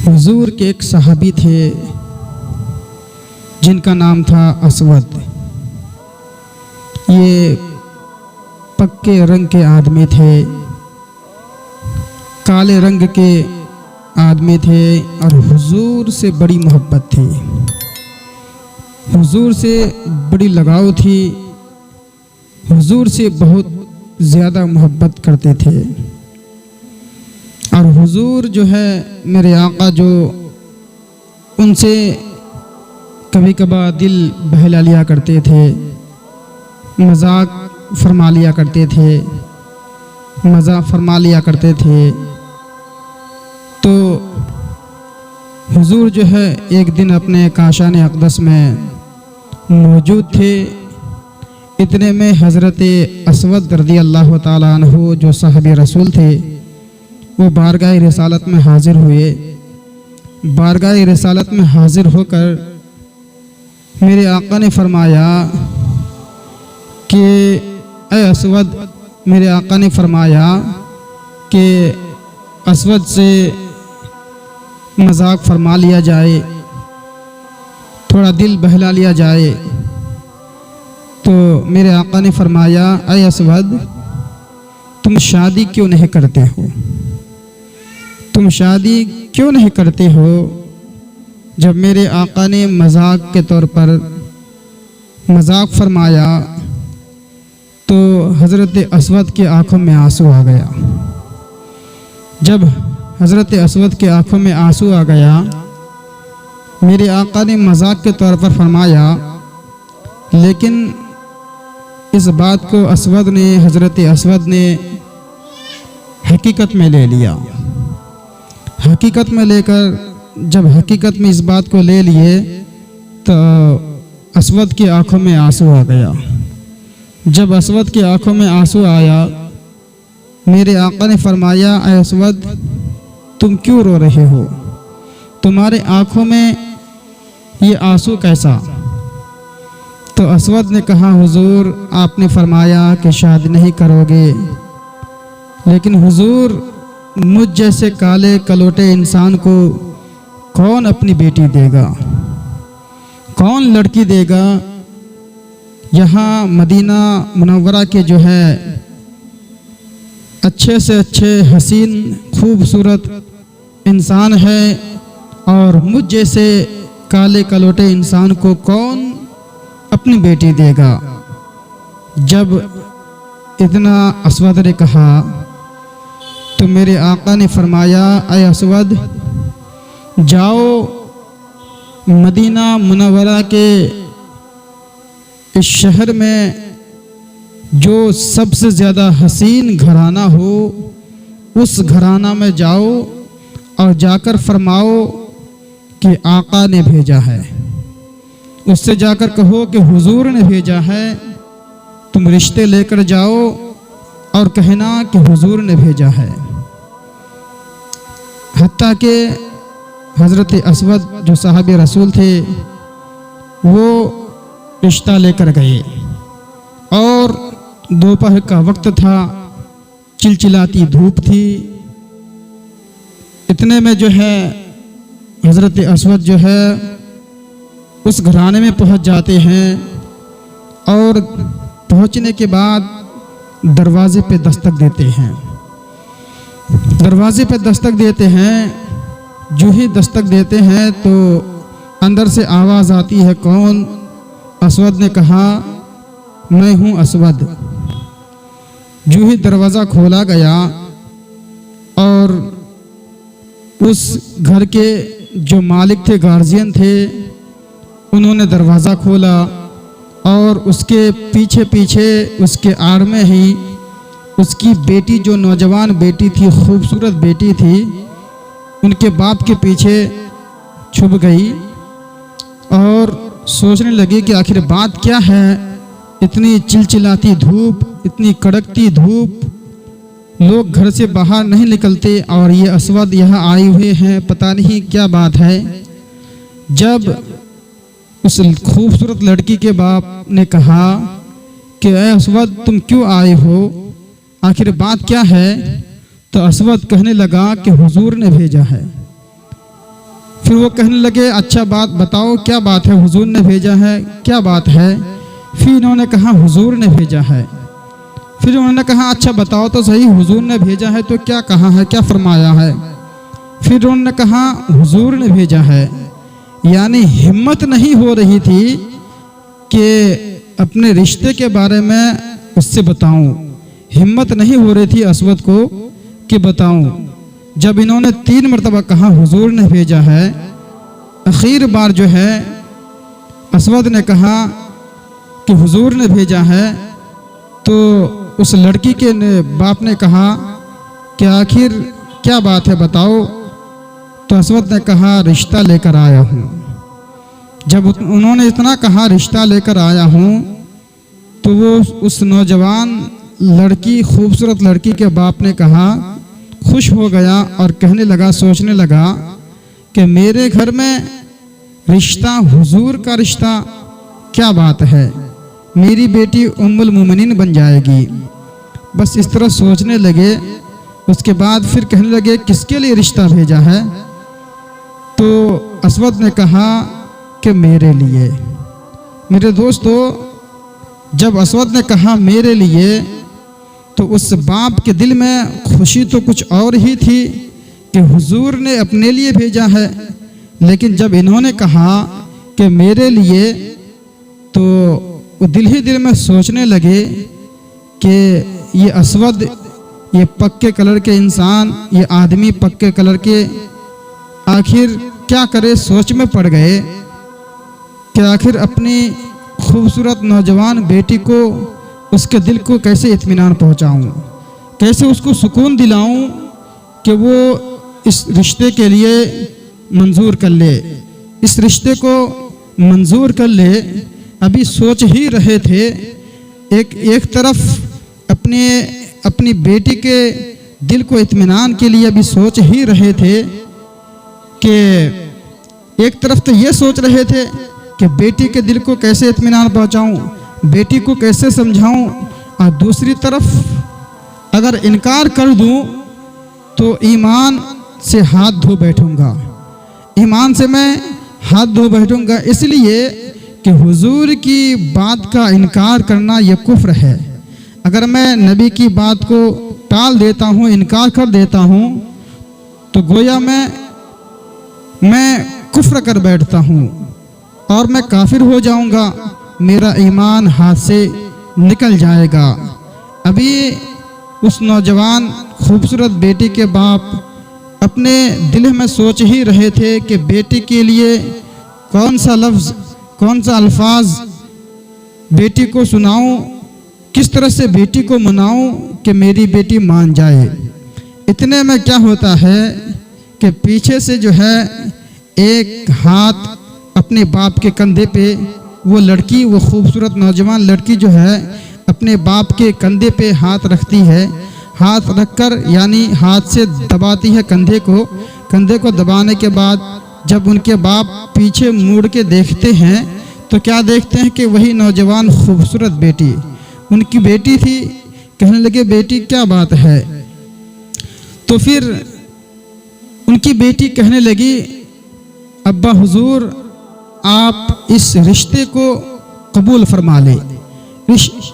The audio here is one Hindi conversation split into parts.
हुजूर के एक सहाबी थे जिनका नाम था असवद। ये पक्के रंग के आदमी थे, काले रंग के आदमी थे और हुजूर से बड़ी मोहब्बत थी, हुजूर से बड़ी लगाव थी, हुजूर से बहुत ज़्यादा मोहब्बत करते थे। और हुजूर जो है मेरे आका जो उनसे कभी कभार दिल बहला लिया करते थे, मजाक फरमा लिया करते थे, मज़ा फरमा लिया करते थे। तो हुजूर जो है एक दिन अपने काशान अक़दस में मौजूद थे। इतने में हज़रत असवद रज़ी अल्लाह ताला अन्हु जो साहबी रसूल थे वो बारगाह रिसालत में हाजिर हुए। बारगाह रिसालत में हाजिर होकर मेरे आका ने फरमाया कि ऐ असवद, मेरे आका ने फरमाया कि असवद से मजाक फरमा लिया जाए, थोड़ा दिल बहला लिया जाए। तो मेरे आका ने फरमाया ऐ असवद, तुम शादी क्यों नहीं करते हो? तुम शादी क्यों नहीं करते हो? जब मेरे आका ने मजाक के तौर पर मजाक फरमाया तो हज़रत असवद के आँखों में आंसू आ गया। जब हज़रत असवद के आँखों में आंसू आ गया, मेरे आका ने मजाक के तौर पर फरमाया, लेकिन इस बात को हज़रत असवद ने हकीकत में ले लिया। हकीकत में लेकर जब हकीकत में इस बात को ले लिए तो असवद की आंखों में आंसू आ गया। जब असवद की आंखों में आंसू आया, मेरे आका ने फरमाया ऐ असवद, तुम क्यों रो रहे हो? तुम्हारे आंखों में ये आंसू कैसा? तो असवद ने कहा, हुजूर आपने फरमाया कि शादी नहीं करोगे, लेकिन हुजूर मुझ जैसे काले कलोटे इंसान को कौन अपनी बेटी देगा, कौन लड़की देगा? यहाँ मदीना मुनव्वरा के जो है अच्छे से अच्छे हसीन खूबसूरत इंसान है और मुझ जैसे काले कलोटे इंसान को कौन अपनी बेटी देगा? जब इतना असवद ने कहा तो मेरे आका ने फरमाया ऐ असवद, जाओ मदीना मुनव्वरा के इस शहर में जो सबसे ज़्यादा हसीन घराना हो उस घराना में जाओ और जाकर फरमाओ कि आका ने भेजा है। उससे जाकर कहो कि हुजूर ने भेजा है। तुम रिश्ते लेकर जाओ और कहना कि हुजूर ने भेजा है। हत्ता के हज़रत असवद जो साहबी रसूल थे वो रिश्ता लेकर गए और दोपहर का वक्त था, चिलचिलाती धूप थी। इतने में जो है हज़रत असवद जो है उस घराने में पहुंच जाते हैं और पहुंचने के बाद दरवाजे पे दस्तक देते हैं। दरवाजे पे दस्तक देते हैं, जो ही दस्तक देते हैं तो अंदर से आवाज़ आती है, कौन? असवद ने कहा, मैं हूँ असवद। जो ही दरवाज़ा खोला गया और उस घर के जो मालिक थे, गार्जियन थे, उन्होंने दरवाज़ा खोला और उसके पीछे पीछे उसके आड़ में ही उसकी बेटी, जो नौजवान बेटी थी, खूबसूरत बेटी थी, उनके बाप के पीछे छुप गई और सोचने लगी कि आखिर बात क्या है। इतनी चिलचिलाती धूप, इतनी कड़कती धूप, लोग घर से बाहर नहीं निकलते और ये असवद यहाँ आए हुए हैं, पता नहीं क्या बात है। जब उस खूबसूरत लड़की के बाप ने कहा कि ऐ असवद, तुम क्यों आए हो, आखिर बात क्या है? तो असवद कहने लगा कि हुजूर ने भेजा है। फिर वो कहने लगे अच्छा बात बताओ, क्या बात है, हुजूर ने भेजा है, क्या बात है। फिर इन्होंने कहा हुजूर ने भेजा है। फिर उन्होंने कहा अच्छा बताओ तो सही, हुजूर ने भेजा है तो क्या कहा है, क्या फरमाया है। फिर उन्होंने कहा हुजूर ने भेजा है। यानी हिम्मत नहीं हो रही थी कि अपने रिश्ते के बारे में उससे बताऊं, हिम्मत नहीं हो रही थी असवद को कि बताऊं। जब इन्होंने 3 मरतबा कहा हुजूर ने भेजा है, आखिर बार जो है असवद ने कहा कि हुजूर ने भेजा है, तो उस लड़की के बाप ने कहा कि आखिर क्या बात है बताओ। तो असवद ने कहा रिश्ता लेकर आया हूँ। जब उन्होंने इतना कहा रिश्ता लेकर आया हूँ, तो वो उस नौजवान लड़की, खूबसूरत लड़की के बाप ने कहा, खुश हो गया और कहने लगा, सोचने लगा कि मेरे घर में रिश्ता, हुजूर का रिश्ता, क्या बात है, मेरी बेटी उम्मुल मोमिनीन बन जाएगी। बस इस तरह सोचने लगे। उसके बाद फिर कहने लगे किसके लिए रिश्ता भेजा है। तो असवद ने कहा कि मेरे लिए। मेरे दोस्तों, जब असवद ने कहा मेरे लिए, तो उस बाप के दिल में खुशी तो कुछ और ही थी कि हुजूर ने अपने लिए भेजा है। लेकिन जब इन्होंने कहा कि मेरे लिए, तो वो दिल ही दिल में सोचने लगे कि ये असवद, ये पक्के कलर के इंसान, ये आदमी पक्के कलर के, आखिर क्या करे। सोच में पड़ गए कि आखिर अपनी खूबसूरत नौजवान बेटी को, उसके दिल को कैसे इत्मीनान पहुंचाऊं, कैसे उसको सुकून दिलाऊं कि वो इस रिश्ते के लिए मंजूर कर ले, इस रिश्ते को मंजूर कर ले। अभी सोच ही रहे थे, एक तरफ अपनी बेटी के दिल को इत्मीनान के लिए अभी सोच ही रहे थे कि एक तरफ तो ये सोच रहे थे कि बेटी के दिल को कैसे इत्मीनान पहुंचाऊं, बेटी को कैसे समझाऊं, और दूसरी तरफ अगर इनकार कर दूं तो ईमान से हाथ धो बैठूंगा, ईमान से मैं हाथ धो बैठूंगा। इसलिए कि हुजूर की बात का इनकार करना यह कुफ्र है। अगर मैं नबी की बात को टाल देता हूँ, इनकार कर देता हूँ, तो गोया मैं कुफ्र कर बैठता हूँ और मैं काफिर हो जाऊंगा, मेरा ईमान हाथ से निकल जाएगा। अभी उस नौजवान खूबसूरत बेटी के बाप अपने दिल में सोच ही रहे थे कि बेटी के लिए कौन सा लफ्ज़, कौन सा अल्फाज बेटी को सुनाऊं, किस तरह से बेटी को मनाऊं कि मेरी बेटी मान जाए। इतने में क्या होता है कि पीछे से जो है एक हाथ अपने बाप के कंधे पे, वो लड़की, वो खूबसूरत नौजवान लड़की जो है अपने बाप के कंधे पे हाथ रखती है। हाथ रखकर यानी हाथ से दबाती है कंधे को दबाने के बाद जब उनके बाप पीछे मुड़ के देखते हैं तो क्या देखते हैं कि वही नौजवान खूबसूरत बेटी, उनकी बेटी थी। कहने लगे बेटी क्या बात है। तो फिर उनकी बेटी कहने लगी अब्बा हुजूर आप इस रिश्ते को कबूल फरमा ले,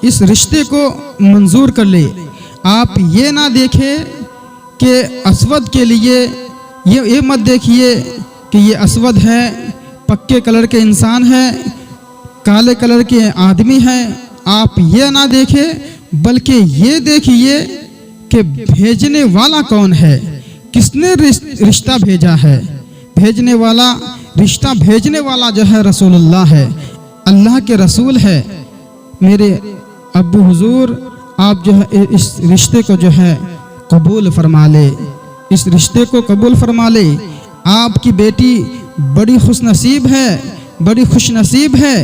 इस रिश्ते को मंजूर कर ले। आप ये ना देखें कि असवद के लिए, ये मत देखिए कि ये असवद है, पक्के कलर के इंसान है, काले कलर के आदमी है। आप ये ना देखें बल्कि ये देखिए कि भेजने वाला कौन है, किसने रिश्ता भेजा है। भेजने वाला, रिश्ता भेजने वाला जो है रसूलुल्लाह है, अल्लाह के रसूल है। मेरे अब्बू हुजूर आप जो है इस रिश्ते को जो है कबूल फरमा ले, इस रिश्ते को कबूल फरमा ले। आपकी बेटी बड़ी खुशनसीब है, बड़ी खुशनसीब है,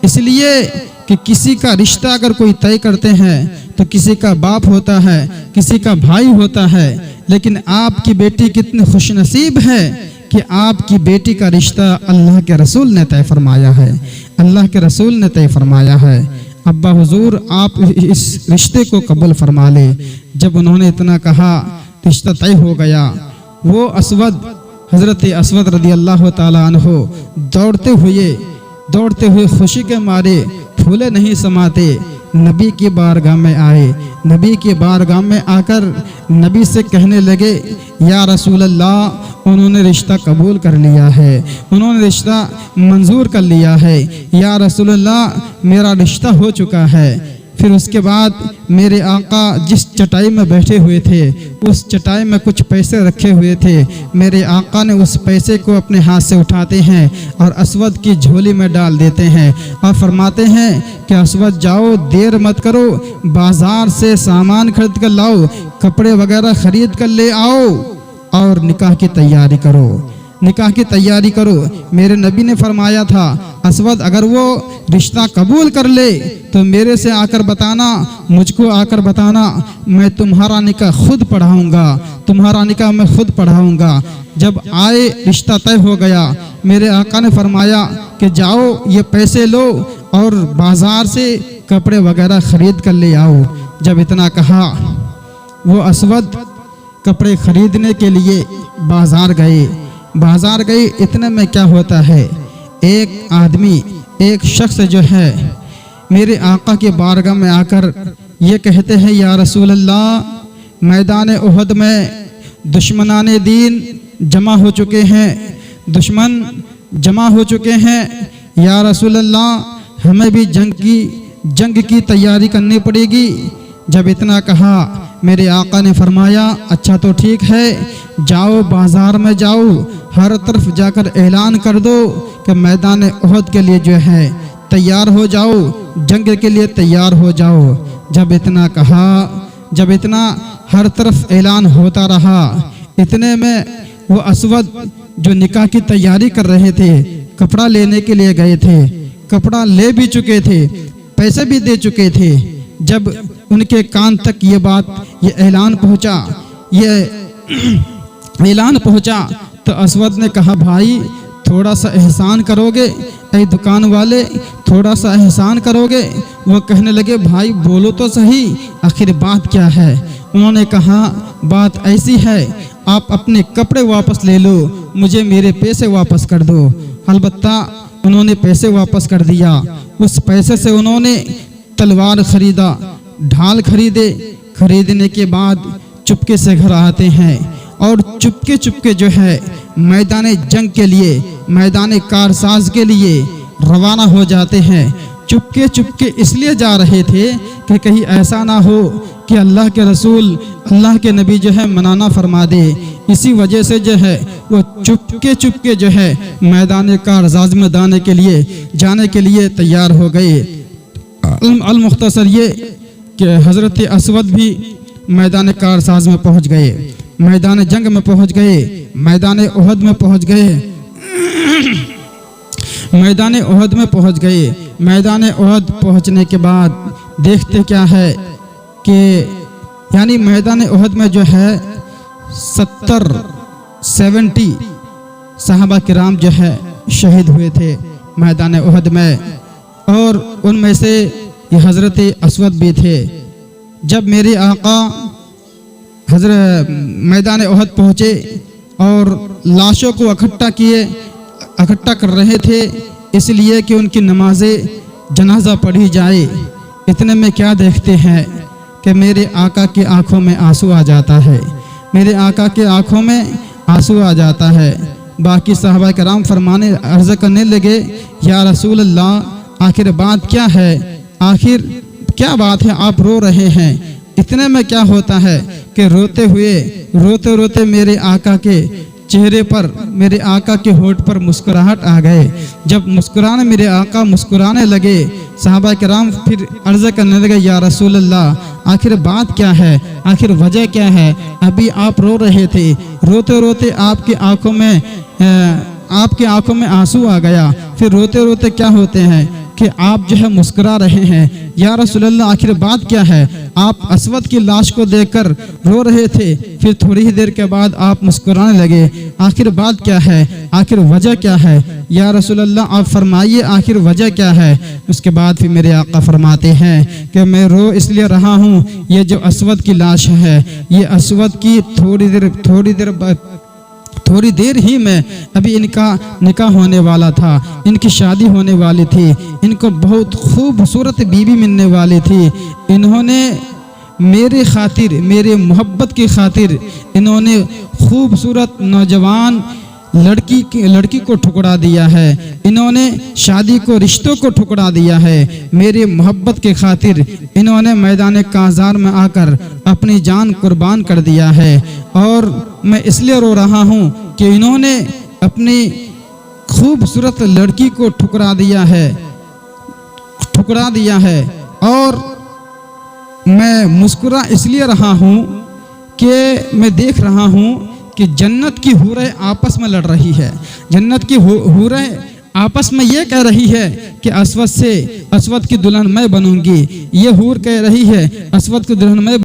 इसलिए कि किसी का रिश्ता अगर कोई तय करते हैं तो किसी का बाप होता है, किसी का भाई होता है, लेकिन आपकी बेटी कितनी खुशनसीब है कि आपकी बेटी का रिश्ता अल्लाह के रसूल ने तय फरमाया है, अल्लाह के रसूल ने तय फरमाया है। अब्बा हुजूर आप इस रिश्ते को कबूल फरमा ले। जब उन्होंने इतना कहा रिश्ता तय हो गया। वो असवद हज़रत असवद रदी अल्लाह ताला अन्हो दौड़ते हुए खुशी के मारे फूले नहीं समाते नबी की बारगाह में आए। नबी की बारगाह में आकर नबी से कहने लगे, या रसूल अल्लाह, उन्होंने रिश्ता कबूल कर लिया है, उन्होंने रिश्ता मंजूर कर लिया है। या रसूल अल्लाह, मेरा रिश्ता हो चुका है। फिर उसके बाद मेरे आका जिस चटाई में बैठे हुए थे उस चटाई में कुछ पैसे रखे हुए थे। मेरे आका ने उस पैसे को अपने हाथ से उठाते हैं और असवद की झोली में डाल देते हैं और फरमाते हैं कि असवद जाओ, देर मत करो, बाजार से सामान खरीद कर लाओ, कपड़े वगैरह खरीद कर ले आओ और निकाह की तैयारी करो, निकाह की तैयारी करो। मेरे नबी ने फरमाया था, असवद अगर वो रिश्ता कबूल कर ले तो मेरे से आकर बताना, मुझको आकर बताना, मैं तुम्हारा निकाह खुद पढ़ाऊंगा, तुम्हारा निकाह मैं खुद पढ़ाऊंगा। जब आए, रिश्ता तय हो गया। मेरे आका ने फरमाया कि जाओ, ये पैसे लो और बाजार से कपड़े वगैरह खरीद कर ले आओ। जब इतना कहा, वो असवद कपड़े खरीदने के लिए बाजार गए। इतने में क्या होता है, एक आदमी, एक शख्स जो है मेरे आका के बारगाह में आकर ये कहते हैं, या रसूल अल्लाह, मैदान उहद में दुश्मनाने दीन जमा हो चुके हैं, दुश्मन जमा हो चुके हैं। या रसूल अल्लाह, हमें भी जंग की तैयारी करनी पड़ेगी। जब इतना कहा, मेरे आका ने फरमाया, अच्छा तो ठीक है, जाओ बाजार में जाओ, हर तरफ जाकर ऐलान कर दो कि मैदान उहद के लिए जो है तैयार हो जाओ, जंग के लिए तैयार हो जाओ। जब इतना कहा, जब इतना हर तरफ ऐलान होता रहा, इतने में वो असवद जो निकाह की तैयारी कर रहे थे, कपड़ा लेने के लिए गए थे, कपड़ा ले भी चुके थे, पैसे भी दे चुके थे। जब उनके कान तक ये ऐलान पहुंचा तो असवद ने कहा, भाई थोड़ा सा एहसान करोगे, ऐ दुकान वाले, थोड़ा सा एहसान करोगे। वो कहने लगे, भाई बोलो तो सही, आखिर बात क्या है। उन्होंने कहा, बात ऐसी है, आप अपने कपड़े वापस ले लो, मुझे मेरे पैसे वापस कर दो। अलबत्ता उन्होंने पैसे वापस कर दिया। उस पैसे से उन्होंने तलवार खरीदा, ढाल खरीदने के बाद चुपके से घर आते हैं और चुपके जो है मैदान जंग के लिए, मैदान कारसाज के लिए रवाना हो जाते हैं। चुपके इसलिए जा रहे थे कि कहीं ऐसा ना हो कि अल्लाह के रसूल, अल्लाह के नबी जो है मनाना फरमा दे। इसी वजह से जो है वो चुपके जो है मैदान कारसाज में जाने के लिए तैयार हो गए। अल मुख्तसर ये कि हज़रत असवद भी मैदान कारसाज में पहुंच गए, मैदान जंग में पहुंच गए, मैदान उहद में पहुंच गए, मैदान उहद में पहुंच गए। मैदान उहद पहुंचने के बाद देखते क्या है कि यानी मैदान उहद में जो है 70 सहाबा किराम जो है शहीद हुए थे मैदान उहद में, और उनमें से ये हज़रत असवद भी थे। जब मेरे आका हज़रत मैदान उहद पहुँचे और लाशों को इकट्ठा कर रहे थे, इसलिए कि उनकी नमाज़े जनाजा पढ़ी जाए। इतने में क्या देखते हैं कि मेरे आका की आंखों में आंसू आ जाता है, मेरे आका के आंखों में आंसू आ जाता है। बाकी साहबा कराम फरमाने अर्ज़ करने लगे, या रसूल अल्लाह, आखिर बात क्या है, आखिर क्या बात है, आप रो रहे हैं। इतने में क्या होता है कि रोते मेरे आका के चेहरे पर, मेरे आका के होठ पर मुस्कुराहट आ गए। जब मेरे आका मुस्कुराने लगे, साहबा किराम फिर अर्ज़ करने लगे, या रसूल अल्लाह, आखिर बात क्या है, आखिर वजह क्या है। अभी आप रो रहे थे, रोते आपकी आंखों में आंसू आ गया। फिर रोते क्या होते हैं कि आप जो है मुस्कुरा रहे हैं। या रसूल अल्लाह, आखिर बात क्या है। आप असवद की लाश को देखकर रो रहे थे, फिर थोड़ी ही देर के बाद आप मुस्कुराने लगे। आखिर बात क्या है, आखिर वजह क्या है। या रसूल अल्लाह, आप फरमाइए आखिर वजह क्या है। उसके बाद फिर मेरे आका फरमाते हैं कि मैं रो इसलिए रहा हूँ, ये जो असवद की लाश है, ये असवद की थोड़ी देर थोड़ी देर ही में अभी इनका निकाह होने वाला था, इनकी शादी होने वाली थी, इनको बहुत खूबसूरत बीवी मिलने वाली थी। इन्होंने मेरे खातिर, मेरे मोहब्बत की खातिर इन्होंने खूबसूरत नौजवान लड़की को ठुकरा दिया है। इन्होंने शादी को, रिश्तों को ठुकरा दिया है। मेरी मोहब्बत के खातिर इन्होंने मैदान काजार में आकर अपनी जान कुर्बान कर दिया है। और मैं इसलिए रो रहा हूँ कि इन्होंने अपनी खूबसूरत लड़की को ठुकरा दिया है। और मैं मुस्कुरा इसलिए रहा हूँ कि मैं देख रहा हूँ कि जन्नत की हूरें आपस में लड़ रही है। जन्नत की हूरें आपस में ये कह रही है कि अस्वद की दुल्हन मैं बनूंगी। ये हूर कह रही है अस्वद की दुल्हन मैं